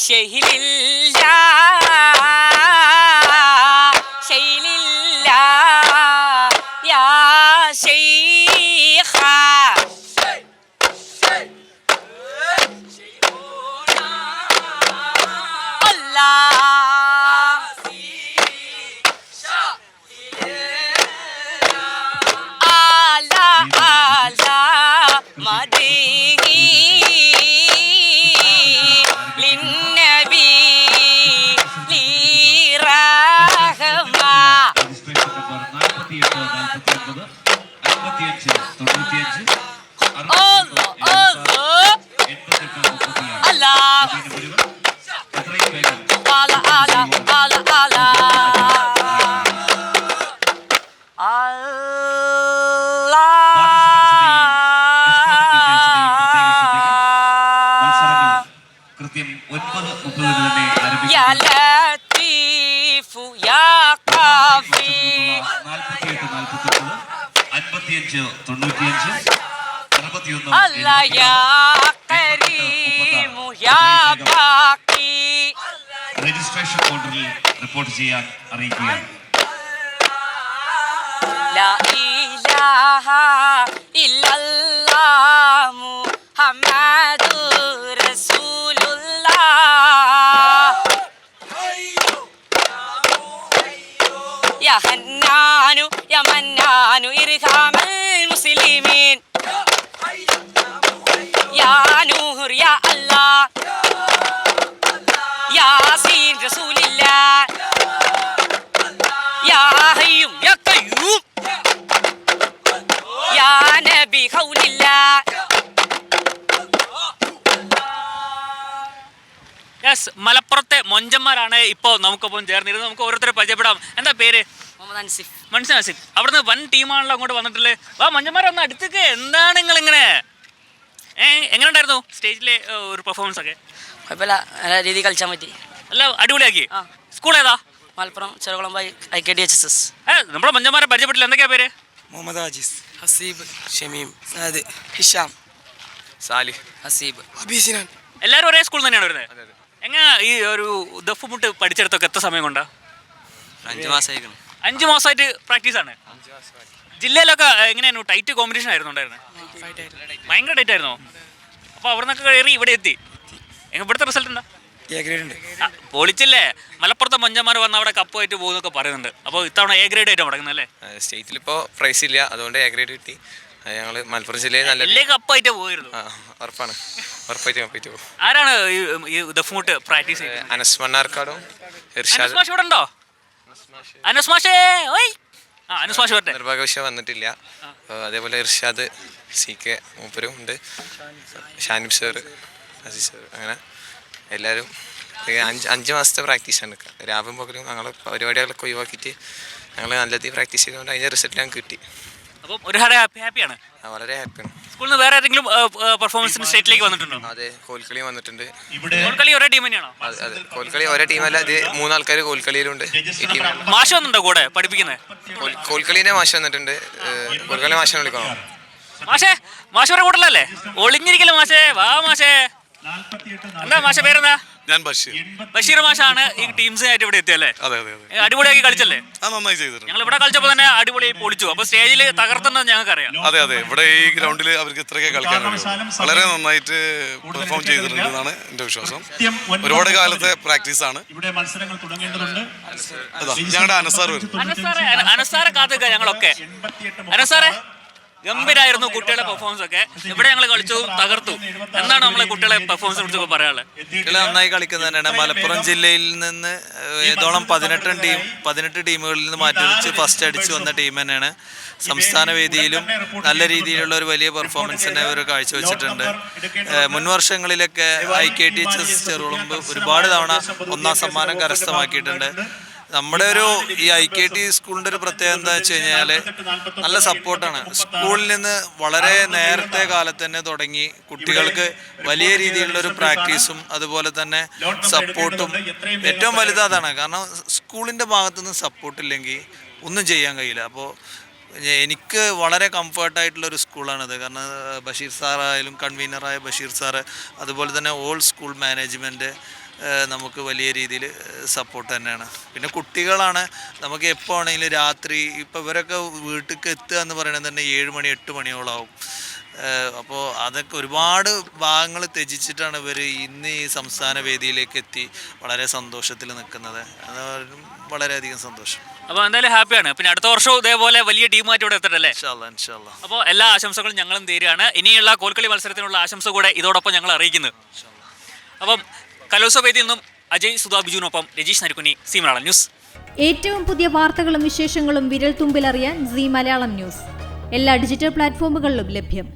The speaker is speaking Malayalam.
ശൈലില്ല ശൈലില്ല യാ ശൈഖ രജിസ്ട്രേഷൻ കൗണ്ടറിൽ റിപ്പോർട്ട് ചെയ്യാൻ അറിയിക്കുകയാണ്. ലാ ഇലാഹ ഇല്ലല്ലാഹ് മുഹമ്മദുർ റസൂലുള്ളാഹ് യാ ഹന്നാനു യാ മന്നാനു ഇർഹാമൽ മുസ്ലിമീൻ യാ നൂർ യാ അല്ലാഹ് യാസീൻ റസൂലില്ലാഹ് യാ ഹയ്യും യാ ഖയ്യൂം യാ നബി ഖൗലില്ലാഹ്. യെസ്, മലപ്പുറത്തെ മൊഞ്ചന്മാരാണ് ഇപ്പോൾ നമുക്കൊപ്പം ചേർന്നിരുന്നത്. നമുക്ക് ഓരോരുത്തരെ പരിചയപ്പെടാം. എന്താ പേര്? മനസ്സിൽ അസിഫ്. അവിടുന്ന് വൻ ടീമാണല്ലോ അങ്ങോട്ട് വന്നിട്ടുള്ളത്. വാ മൊഞ്ചന്മാരൊന്ന് അടുത്തേക്ക്. എന്താണ് നിങ്ങളിങ്ങനെ എങ്ങനെ ഉണ്ടായിരുന്നു സ്റ്റേജിലെ ഒരു പെർഫോമൻസ് ഒക്കെ? കുഴപ്പമില്ല, നല്ല രീതിയിൽ കളിച്ചാൽ പറ്റി. അല്ല അടിപൊളിയാക്കി. സ്കൂൾ ഏതാ? മലപ്പുറം ചെറുകുളം IKTHSS. നമ്മുടെ മൊഞ്ചന്മാരെ പരിചയപ്പെട്ടില്ല. എന്തൊക്കെയാ പേര്? മുഹമ്മദ് ആജിസ്, ഹസീബ്, ഷമീം, സാദ്, ഹിഷാം, സാലിഹ്, ഹസീബ്, അബീസിനാൻ. എല്ലാവരും ഒരേ സ്കൂളിൽ തന്നെയാണ് വരുന്നത്. എങ്ങനെ ഈ ഒരു ദഫ് മുട്ട് പഠിച്ചെടുത്തൊക്കെ എത്ര സമയം കൊണ്ടാ? 5 മാസമായിരിക്കണം. 5 മാസമായിട്ട് പ്രാക്ടീസാണ്. ജില്ലയിലൊക്കെ എങ്ങനെയായിരുന്നു? ടൈറ്റ് കോമ്പറ്റീഷൻ ആയിരുന്നു ഉണ്ടായിരുന്നത്? ഭയങ്കര ടൈറ്റ് ആയിരുന്നോ? അപ്പോൾ അവിടെ നിന്നൊക്കെ കയറി ഇവിടെ എത്തി. ഇവിടുത്തെ റിസൾട്ട് എന്താ? എ ഗ്രേഡ് ഉണ്ട്. പൊളിച്ചില്ലേ? മലപ്പുറത്തെ മൊഞ്ചന്മാർ വന്ന് അവിടെ കപ്പുമായിട്ട് പോകുന്നൊക്കെ പറയുന്നുണ്ട്. അപ്പോൾ ഇത്തവണ എ ഗ്രേഡ് ആയിട്ട് മുടങ്ങുന്നല്ലേ? സ്റ്റേറ്റിലിപ്പോൾ പ്രൈസ് ഇല്ല, അതുകൊണ്ട് എ ഗ്രേഡ് കിട്ടി. ഞങ്ങൾ മലപ്പുറം ജില്ലയിൽ നല്ല കപ്പായിട്ട് പോയിരുന്നു. ഉറപ്പാണ്, ഉറപ്പായിട്ട് കപ്പായിട്ട് പോകും. ആരാണ് ഈ ദഫ്മുട്ട് പ്രാക്ടീസ് ചെയ്യുന്നത്? അനസ് മണ്ണാർക്കാടും ഇർഷാദ് മാഷ് ഇവിടെ ഉണ്ടോ? അനസ് മാഷേ ഓയ്. അനസ് മാഷ് വരട്ടെ. നിർഭാഗ്യവശാൽ വന്നിട്ടില്ല. അതേപോലെ ഇർഷാദ്, CK മൂപ്പരും ഉണ്ട്, ഷാനിബ് സാർ, അസീസ് സാർ, അങ്ങനെ എല്ലാവരും 5 മാസത്തെ പ്രാക്ടീസാണ്. രാവും പകലും ഞങ്ങൾ പരിപാടികളൊക്കെ ഒഴിവാക്കിയിട്ട് ഞങ്ങൾ നല്ല രീതിയിൽ പ്രാക്ടീസ് ചെയ്തുകൊണ്ട് അതിൻ്റെ റിസൾട്ട് ഞങ്ങൾക്ക് കിട്ടി. അപ്പം ഒരുപാട് ഹാപ്പിയാണ്. വളരെ ഹാപ്പിയാണ്. സ്കൂളിൽ നിന്ന് വേറെ ഏതെങ്കിലും പെർഫോമൻസിന് സ്റ്റേറ്റിലേക്ക് വന്നിട്ടുണ്ടോ? അതെ, കോൽക്കളി വന്നിട്ടുണ്ട്. കോൽക്കളി ഒരേ ടീം തന്നെയാണോ? അതെ, കോൽക്കളി ഒരേ ടീമല്ല, ഇത് 3 ആൾക്കാർ കോൽക്കളിയിലുണ്ട്. ഈ ടീം മാഷ് വന്നിട്ടുണ്ടോ കൂടെ പഠിപ്പിക്കുന്നത്? കോൽക്കളീനെ മാഷ് വന്നിട്ടുണ്ട്. കോൽക്കളി മാഷിനെ വിളിക്കണോ? മാഷ് വരെ കൂട്ടലല്ലേ? ഒളിഞ്ഞിരിക്കല്ലോ മാഷേ. വാ മാഷേ. എന്താ മാഷ പേരെന്താ? ഞാൻ ബഷീർ. ബഷീർ മാഷാണ് ഈ ടീംസായിട്ട് ഇവിടെ എത്തിയല്ലേ? അതെ അതെ അതെ. അടിപൊളിയാക്കി കളിച്ചല്ലേ? നന്നായി ചെയ്തിട്ടുണ്ട്. ഞങ്ങൾ ഇവിടെ കളിച്ചപ്പോൾ തന്നെ അടിപൊളിയായി പൊളിച്ചു. അപ്പോൾ സ്റ്റേജിൽ തകർത്തെന്ന് ഞങ്ങൾക്ക് അറിയാം. അതെ അതെ, ഇവിടെ ഈ ഗ്രൗണ്ടിൽ അവർക്ക് ഇത്രയൊക്കെ കളിക്കാൻ വളരെ നന്നായിട്ട് പെർഫോം ചെയ്തിട്ടുണ്ട് എന്നാണ് എൻ്റെ വിശ്വാസം. ഒരുപാട് കാലത്തെ പ്രാക്ടീസാണ്. ഞങ്ങളുടെ അനസാർ വരും. അനസാറെ കാത്തുക ഞങ്ങളൊക്കെ. അനസാറെ ഗംഭീരായിരുന്നു കുട്ടികളുടെ പെർഫോമൻസ് ഒക്കെ. ഇവിടെ ഞങ്ങൾ കളിച്ചു, തകർത്തു. എന്താണ് നമ്മളെ കുട്ടികളെ പെർഫോമൻസിനെ കുറിച്ച് പറയാനുള്ളത്? കുട്ടികൾ നന്നായി കളിക്കുന്നത് തന്നെയാണ്. മലപ്പുറം ജില്ലയിൽ നിന്ന് ഏതോളം 18 ടീമുകളിൽ നിന്ന് മാറ്റിവെച്ച് ഫസ്റ്റ് അടിച്ച് വന്ന ടീം തന്നെയാണ്. സംസ്ഥാന വേദിയിലും നല്ല രീതിയിലുള്ള ഒരു വലിയ പെർഫോമൻസ് തന്നെ ഇവർ കാഴ്ചവെച്ചിട്ടുണ്ട്. മുൻ വർഷങ്ങളിലൊക്കെ IKTHSS ചെറുകുളമ്പ് ഒരുപാട് തവണ 1ാം സമ്മാനം കരസ്ഥമാക്കിയിട്ടുണ്ട്. നമ്മുടെ ഒരു ഈ IKT സ്കൂളിൻ്റെ ഒരു പ്രത്യേകത എന്താ വെച്ച് കഴിഞ്ഞാൽ നല്ല സപ്പോർട്ടാണ്. സ്കൂളിൽ നിന്ന് വളരെ നേരത്തെ കാലത്ത് തന്നെ തുടങ്ങി കുട്ടികൾക്ക് വലിയ രീതിയിലുള്ളൊരു പ്രാക്ടീസും അതുപോലെ തന്നെ സപ്പോർട്ടും ഏറ്റവും വലുത് അതാണ്. കാരണം സ്കൂളിൻ്റെ ഭാഗത്തുനിന്ന് സപ്പോർട്ടില്ലെങ്കിൽ ഒന്നും ചെയ്യാൻ കഴിയില്ല. അപ്പോൾ എനിക്ക് വളരെ കംഫർട്ടായിട്ടുള്ളൊരു സ്കൂളാണിത്. കാരണം ബഷീർ സാറായാലും കൺവീനറായ ബഷീർ സാറ്, അതുപോലെ തന്നെ ഓൾ സ്കൂൾ മാനേജ്മെൻറ്റ് നമുക്ക് വലിയ രീതിയിൽ സപ്പോർട്ട് തന്നെയാണ്. പിന്നെ കുട്ടികളാണ്, നമുക്ക് എപ്പോൾ ആണെങ്കിലും രാത്രി ഇപ്പോൾ ഇവരൊക്കെ വീട്ടിലേക്ക് എത്തുക എന്ന് പറയുന്നത് തന്നെ 7 മണി 8 മണിയോളാവും. അപ്പോൾ അതൊക്കെ ഒരുപാട് ഭാഗങ്ങൾ ത്യജിച്ചിട്ടാണ് ഇവർ ഇന്ന് ഈ സംസ്ഥാന വേദിയിലേക്ക് എത്തി വളരെ സന്തോഷത്തിൽ നിൽക്കുന്നത്. അത് വളരെയധികം സന്തോഷം. അപ്പോൾ എന്തായാലും ഹാപ്പിയാണ്. പിന്നെ അടുത്ത വർഷവും ഇതേപോലെ വലിയ ടീമായിട്ട് ഇവിടെ എത്തട്ടല്ലേ? ഇൻഷാല്ലാ. അപ്പോൾ എല്ലാ ആശംസകളും ഞങ്ങളും തരികയാണ്. ഇനിയുള്ള കോൽക്കളി മത്സരത്തിനുള്ള ആശംസ കൂടെ ഇതോടൊപ്പം ഞങ്ങൾ അറിയിക്കുന്നത്. അപ്പം കലോത്സവ വേദിയിൽ നിന്നും അജയ് സുധാ ബിജുവിനൊപ്പം രജീഷ് നരിക്കുനി, സി മലയാളം ന്യൂസ്. ഏറ്റവും പുതിയ വാർത്തകളും വിശേഷങ്ങളും വിരൽ തുമ്പിലറിയാൻ സി മലയാളം ന്യൂസ് എല്ലാ ഡിജിറ്റൽ പ്ലാറ്റ്ഫോമുകളിലും ലഭ്യം.